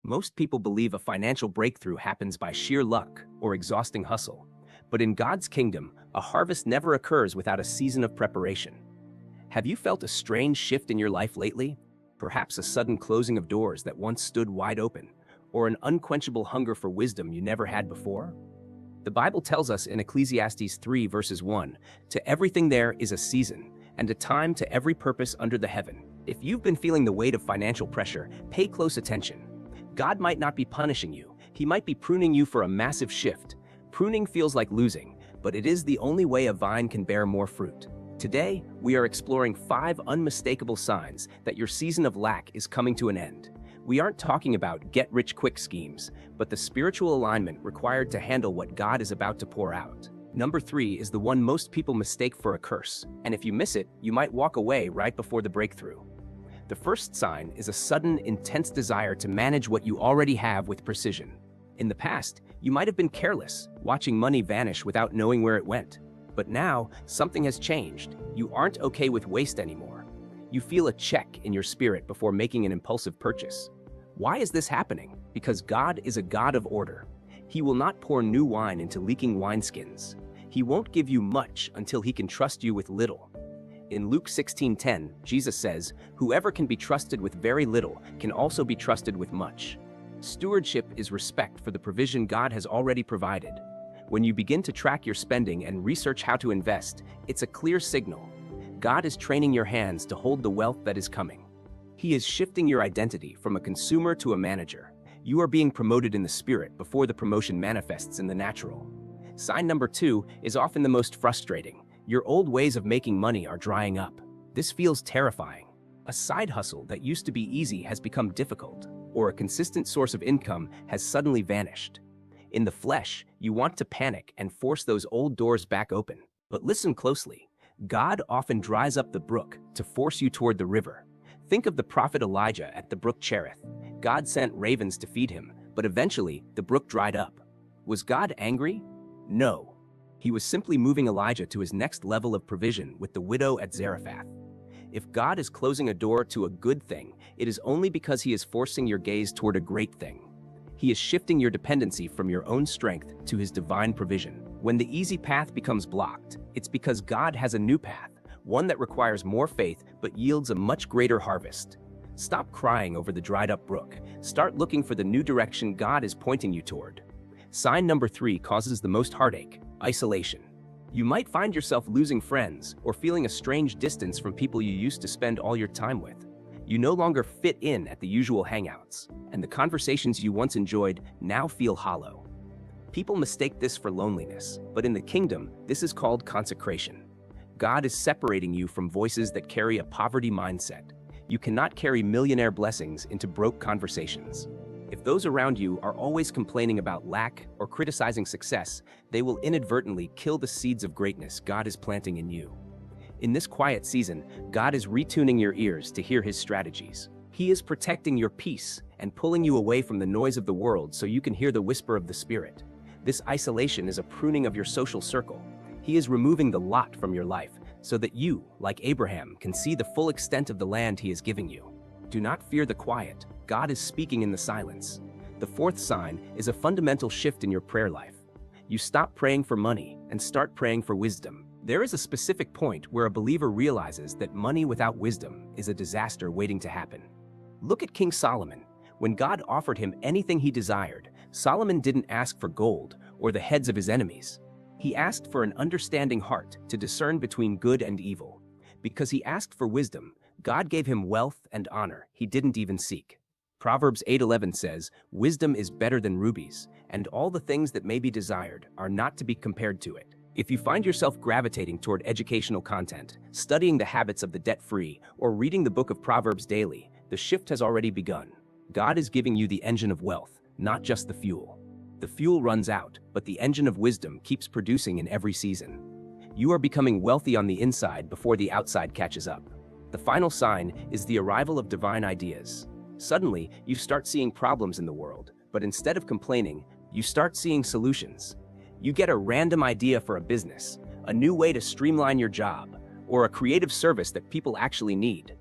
Most people believe a financial breakthrough happens by sheer luck or exhausting hustle. But in God's kingdom, a harvest never occurs without a season of preparation. Have you felt a strange shift in your life lately? Perhaps a sudden closing of doors that once stood wide open, or an unquenchable hunger for wisdom you never had before? The Bible tells us in Ecclesiastes 3 verses 1, "To everything there is a season, and a time to every purpose under the heaven." If you've been feeling the weight of financial pressure, pay close attention. God might not be punishing you. He might be pruning you for a massive shift. Pruning feels like losing, but it is the only way a vine can bear more fruit. Today, we are exploring 5 unmistakable signs that your season of lack is coming to an end. We aren't talking about get-rich-quick schemes, but the spiritual alignment required to handle what God is about to pour out. Number 3 is the one most people mistake for a curse, and if you miss it, you might walk away right before the breakthrough. The first sign is a sudden, intense desire to manage what you already have with precision. In the past, you might have been careless, watching money vanish without knowing where it went. But now, something has changed. You aren't okay with waste anymore. You feel a check in your spirit before making an impulsive purchase. Why is this happening? Because God is a God of order. He will not pour new wine into leaking wineskins. He won't give you much until he can trust you with little. In Luke 16:10, Jesus says, "Whoever can be trusted with very little can also be trusted with much." Stewardship is respect for the provision God has already provided. When you begin to track your spending and research how to invest, it's a clear signal. God is training your hands to hold the wealth that is coming. He is shifting your identity from a consumer to a manager. You are being promoted in the spirit before the promotion manifests in the natural. Sign number 2 is often the most frustrating. Your old ways of making money are drying up. This feels terrifying. A side hustle that used to be easy has become difficult, or a consistent source of income has suddenly vanished. In the flesh, you want to panic and force those old doors back open. But listen closely. God often dries up the brook to force you toward the river. Think of the prophet Elijah at the brook Cherith. God sent ravens to feed him, but eventually the brook dried up. Was God angry? No. He was simply moving Elijah to his next level of provision with the widow at Zarephath. If God is closing a door to a good thing, it is only because he is forcing your gaze toward a great thing. He is shifting your dependency from your own strength to his divine provision. When the easy path becomes blocked, it's because God has a new path, one that requires more faith but yields a much greater harvest. Stop crying over the dried up brook. Start looking for the new direction God is pointing you toward. Sign number 3 causes the most heartache: isolation. You might find yourself losing friends or feeling a strange distance from people you used to spend all your time with. You no longer fit in at the usual hangouts, and the conversations you once enjoyed now feel hollow. People mistake this for loneliness, but in the kingdom, this is called consecration. God is separating you from voices that carry a poverty mindset. You cannot carry millionaire blessings into broke conversations. If those around you are always complaining about lack or criticizing success, they will inadvertently kill the seeds of greatness God is planting in you. In this quiet season, God is retuning your ears to hear his strategies. He is protecting your peace and pulling you away from the noise of the world so you can hear the whisper of the Spirit. This isolation is a pruning of your social circle. He is removing the lot from your life so that you, like Abraham, can see the full extent of the land he is giving you. Do not fear the quiet. God is speaking in the silence. The 4th sign is a fundamental shift in your prayer life. You stop praying for money and start praying for wisdom. There is a specific point where a believer realizes that money without wisdom is a disaster waiting to happen. Look at King Solomon. When God offered him anything he desired, Solomon didn't ask for gold or the heads of his enemies. He asked for an understanding heart to discern between good and evil. Because he asked for wisdom, God gave him wealth and honor he didn't even seek. Proverbs 8:11 says, "Wisdom is better than rubies, and all the things that may be desired are not to be compared to it." If you find yourself gravitating toward educational content, studying the habits of the debt-free, or reading the book of Proverbs daily, the shift has already begun. God is giving you the engine of wealth, not just the fuel. The fuel runs out, but the engine of wisdom keeps producing in every season. You are becoming wealthy on the inside before the outside catches up. The final sign is the arrival of divine ideas. Suddenly, you start seeing problems in the world, but instead of complaining, you start seeing solutions. You get a random idea for a business, a new way to streamline your job, or a creative service that people actually need.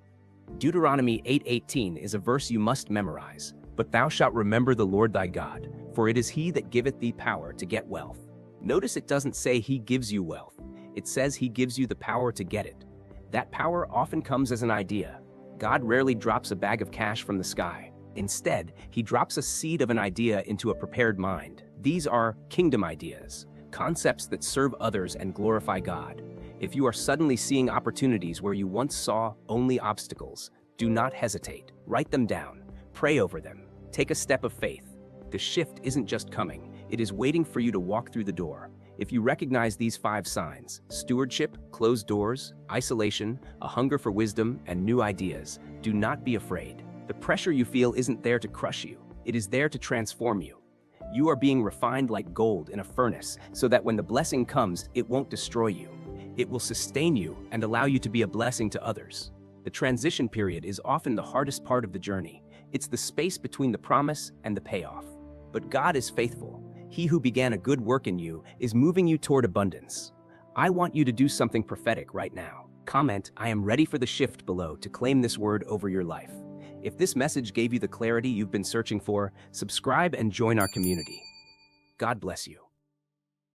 Deuteronomy 8:18 is a verse you must memorize. But thou shalt remember the Lord thy God, for it is he that giveth thee power to get wealth. Notice it doesn't say he gives you wealth. It says he gives you the power to get it. That power often comes as an idea. God rarely drops a bag of cash from the sky. Instead, he drops a seed of an idea into a prepared mind. These are kingdom ideas, concepts that serve others and glorify God. If you are suddenly seeing opportunities where you once saw only obstacles, do not hesitate. Write them down. Pray over them. Take a step of faith. The shift isn't just coming, it is waiting for you to walk through the door. If you recognize these 5 signs: stewardship, closed doors, isolation, a hunger for wisdom, and new ideas, do not be afraid. The pressure you feel isn't there to crush you, it is there to transform you. You are being refined like gold in a furnace, so that when the blessing comes, it won't destroy you. It will sustain you and allow you to be a blessing to others. The transition period is often the hardest part of the journey. It's the space between the promise and the payoff. But God is faithful. He who began a good work in you is moving you toward abundance. I want you to do something prophetic right now. Comment, "I am ready for the shift" below to claim this word over your life. If this message gave you the clarity you've been searching for, subscribe and join our community. God bless you.